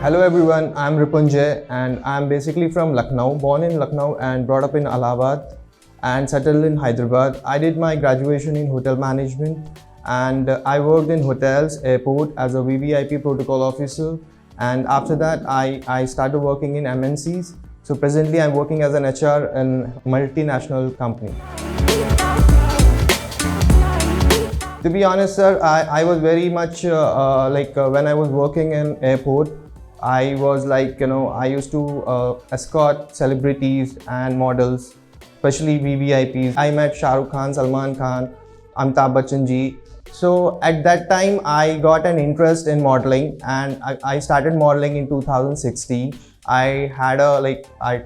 Hello everyone, I'm Ripunjai and I'm basically from Lucknow, born in Lucknow and brought up in Allahabad and settled in Hyderabad. I did my graduation in hotel management and I worked in hotels, airport as a VVIP protocol officer, and after that I started working in MNCs. So presently I'm working as an HR in a multinational company. To be honest, sir, I was very much when I was working in airport, I was I used to escort celebrities and models, especially VVIPs. I met Shah Rukh Khan, Salman Khan, Amitabh Bachchan ji. So at that time, I got an interest in modeling, and I started modeling in 2016. I had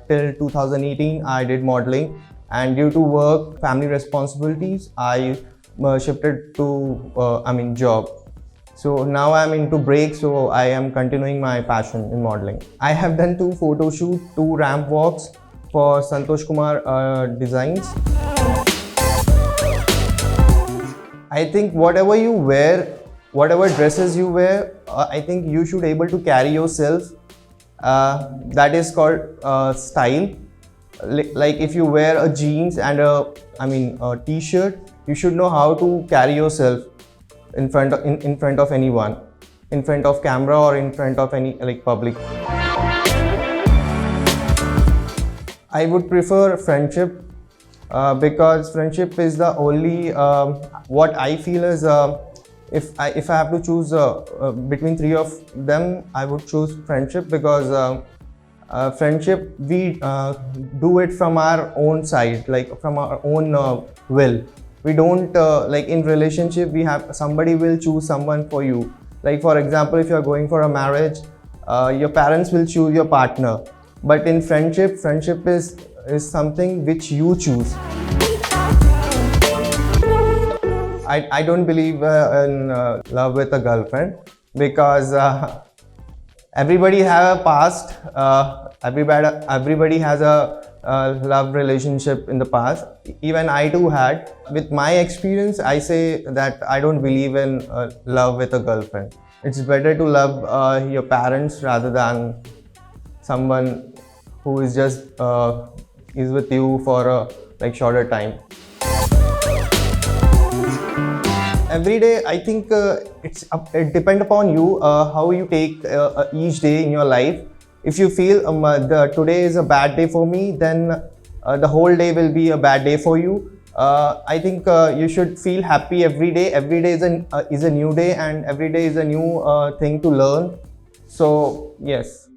till 2018 I did modeling, and due to work, family responsibilities, I shifted to job. So now I'm into break, so I am continuing my passion in modeling. I have done 2 photo shoots, 2 ramp walks for Santosh Kumar designs. I think whatever you wear, whatever dresses you wear, I think you should able to carry yourself. That is called style. Like if you wear a jeans and a t-shirt, you should know how to carry yourself in front of anyone, in front of camera or in front of any public. I would prefer friendship because friendship is the only what I feel is if I have to choose between 3 of them, I would choose friendship because friendship we do it from our own side, like from our own will. We don't in relationship we have somebody will choose someone for you. Like for example, if you are going for a marriage, your parents will choose your partner, but in friendship is something which you choose. I don't believe in love with a girlfriend because everybody have a past. Everybody has a love relationship in the past. Even I too had. With my experience, I say that I don't believe in love with a girlfriend. It's better to love your parents rather than someone who is just is with you for a shorter time. Every day, I think it depends upon you how you take each day in your life. If you feel today is a bad day for me, then the whole day will be a bad day for you. I think you should feel happy every day. Every day is a new day, and every day is a new thing to learn. So yes.